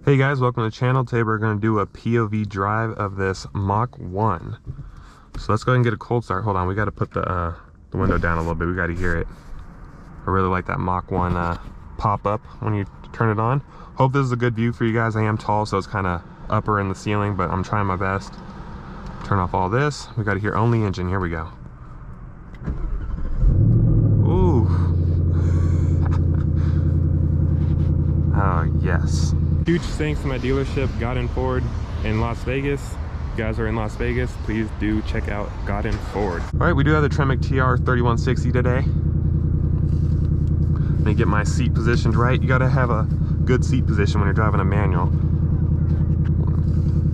Hey guys, welcome to the channel. Today we're going to do a POV drive of this Mach 1. So let's go ahead and get a cold start. Hold on, we got to put the window down a little bit. We got to hear it. I really like that Mach 1 pop up when you turn it on. Hope this is a good view for you guys. I am tall, so it's kind of upper in the ceiling, but I'm trying my best. Turn off all this. We got to hear only engine. Here we go. Ooh. Oh, yes. Huge thanks to my dealership, Gaudin Ford in Las Vegas. If you guys are in Las Vegas, please do check out Gaudin Ford. All right, we do have the Tremec TR-3160 today. Let me get my seat positioned right. You gotta have a good seat position when you're driving a manual.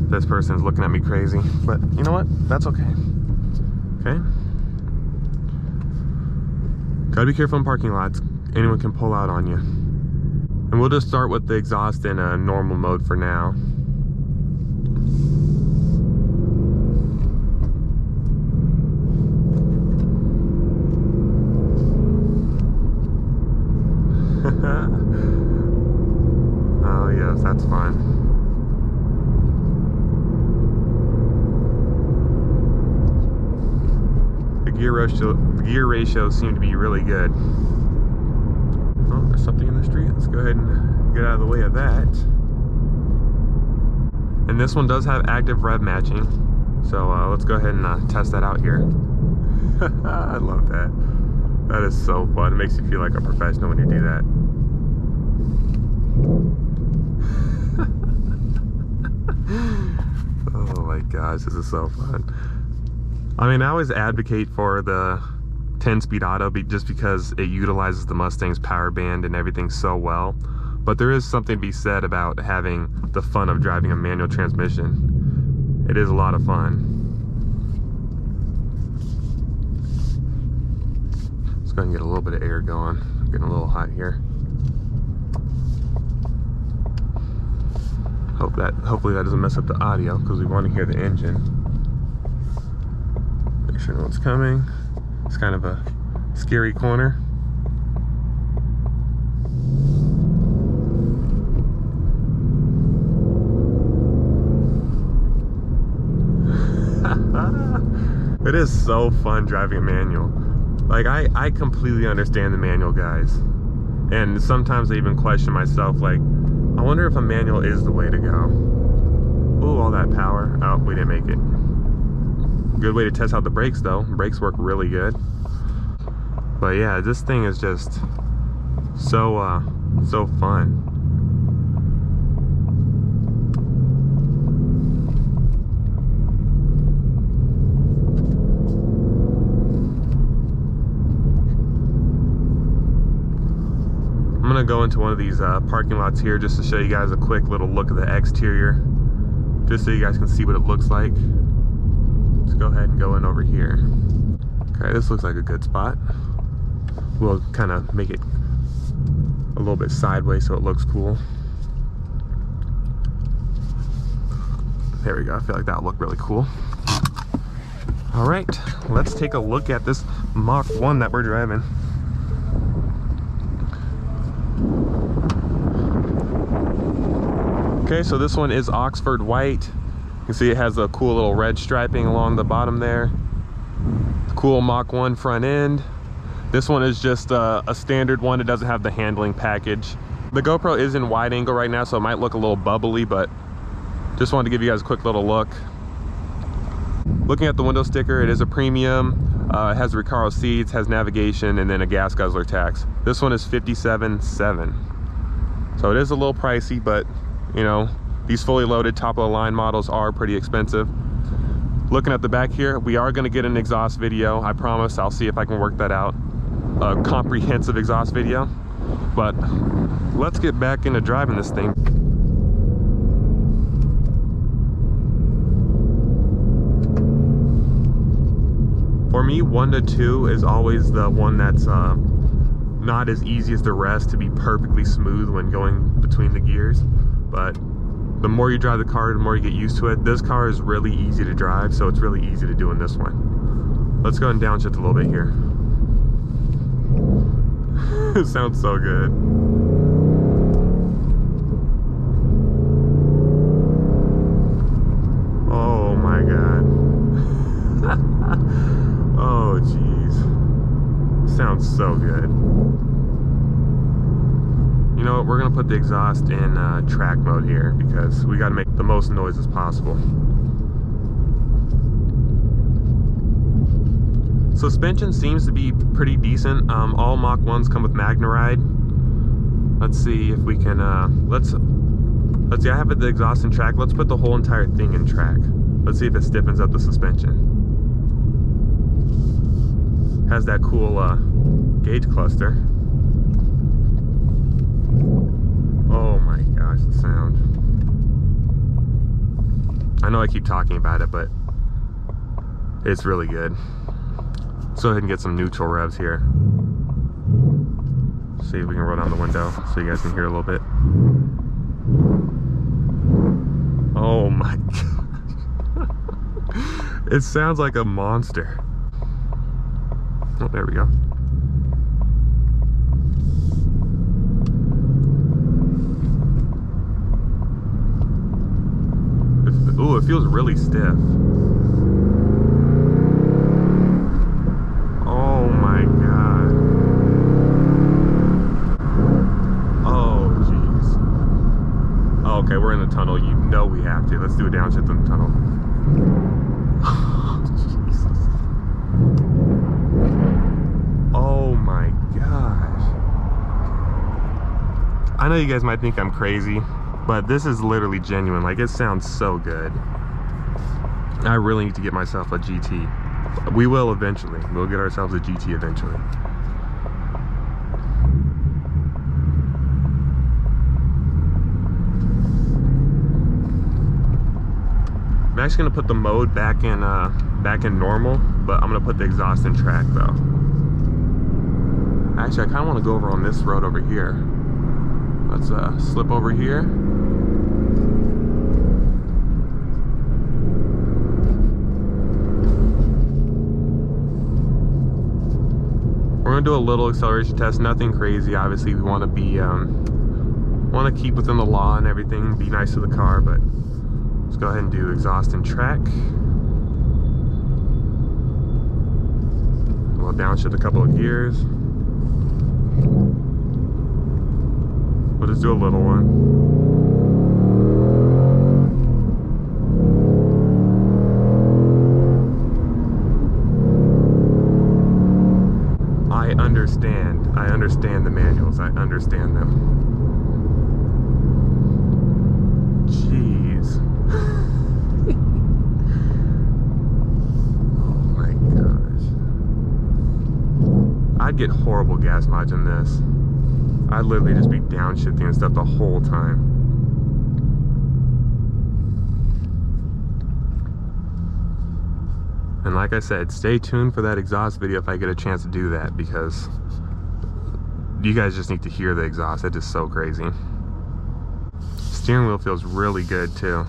This person's looking at me crazy, but you know what? That's okay. Okay. Gotta be careful in parking lots. Anyone can pull out on you. And we'll just start with the exhaust in a normal mode for now. Oh yes, that's fun. The gear ratio seemed to be really good. Oh, there's something in the street. Let's go ahead and get out of the way of that. And this one does have active rev matching. So let's go ahead and test that out here. I love that. That is so fun. It makes you feel like a professional when you do that. Oh my gosh, this is so fun. I mean, I always advocate for the 10-speed auto just because it utilizes the Mustang's power band and everything so well, but there is something to be said about having the fun of driving a manual transmission. It is a lot of fun. Let's go ahead and get a little bit of air going. I'm getting a little hot here. Hopefully that doesn't mess up the audio, because we want to hear the engine. Make sure no one's coming. It's kind of a scary corner. It is so fun driving a manual. Like, I completely understand the manual guys. And sometimes I even question myself, like, I wonder if a manual is the way to go. Ooh, all that power. Oh, we didn't make it. Good way to test out the brakes though. Brakes work really good. But yeah, this thing is just so so fun. I'm gonna go into one of these parking lots here just to show you guys a quick little look at the exterior, just so you guys can see what it looks like. Let's go ahead and go in over here. Okay, this looks like a good spot. We'll kind of make it a little bit sideways so it looks cool. There we go. I feel like that'll look really cool. All right, let's take a look at this Mach 1 that we're driving. Okay, so this one is Oxford white. You can see it has a cool little red striping along the bottom there. Cool Mach 1 front end. This one is just a standard one. It doesn't have the handling package. The GoPro is in wide angle right now, so it might look a little bubbly, but just wanted to give you guys a quick little look. Looking at the window sticker, it is a premium. It has Recaro seats, has navigation, and then a gas guzzler tax. This one is $57,700. So it is a little pricey, but you know, these fully loaded top of the line models are pretty expensive. Looking at the back here, we are going to get an exhaust video. I promise. I'll see if I can work that out. A comprehensive exhaust video. But let's get back into driving this thing. For me, 1 to 2 is always the one that's not as easy as the rest to be perfectly smooth when going between the gears. But the more you drive the car, the more you get used to it. This car is really easy to drive, so it's really easy to do in this one. Let's go and downshift a little bit here. It sounds so good. so good. You know what, we're gonna put the exhaust in track mode here because we gotta make the most noise as possible. Suspension seems to be pretty decent. All Mach 1s come with Magnaride. Let's see if we can, let's see, I have the exhaust in track. Let's put the whole entire thing in track. Let's see if it stiffens up the suspension. Has that cool gauge cluster. Oh my gosh, the sound. I know I keep talking about it, but it's really good. Let's go ahead and get some neutral revs here. See if we can roll down the window so you guys can hear a little bit. Oh my god. It sounds like a monster. Oh, there we go. Ooh, it feels really stiff. Oh my god. Oh jeez. Oh, okay, we're in the tunnel. You know we have to. Let's do a downshift in the tunnel. Oh, Jesus. Oh my gosh. I know you guys might think I'm crazy, but this is literally genuine. Like, it sounds so good. I really need to get myself a GT. We will eventually. We'll get ourselves a GT eventually. I'm actually gonna put the mode back in normal, but I'm gonna put the exhaust in track though. Actually, I kind of want to go over on this road over here. Let's slip over here. We're gonna do a little acceleration test, nothing crazy. Obviously, we want to be want to keep within the law and everything, be nice to the car, but let's go ahead and do exhaust and track. We'll downshift a couple of gears. We'll just do a little one. I understand the manuals. I understand them. Jeez. Oh my gosh. I'd get horrible gas mileage in this. I'd literally just be downshifting and stuff the whole time. And like I said, stay tuned for that exhaust video if I get a chance to do that, because you guys just need to hear the exhaust. It's just so crazy. Steering wheel feels really good too.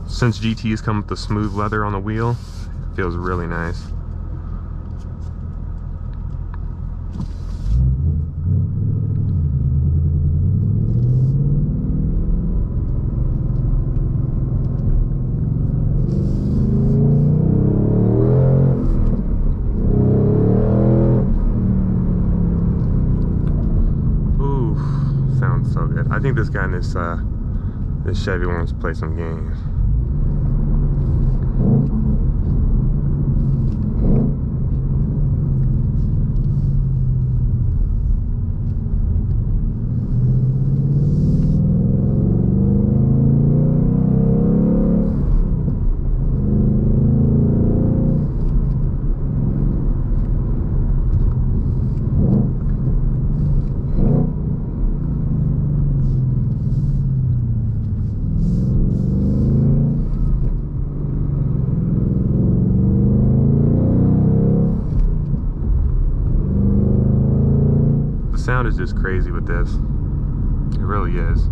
Since GTs come with the smooth leather on the wheel, it feels really nice. I think this guy in this Chevy wants to play some games. Sound is just crazy with this. It really is.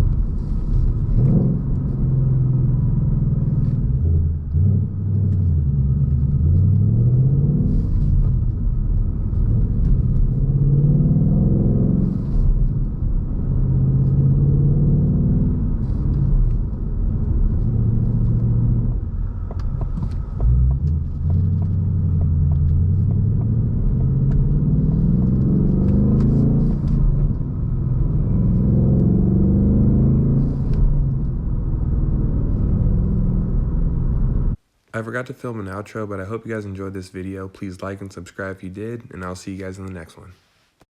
I forgot to film an outro, but I hope you guys enjoyed this video. Please like and subscribe if you did, and I'll see you guys in the next one.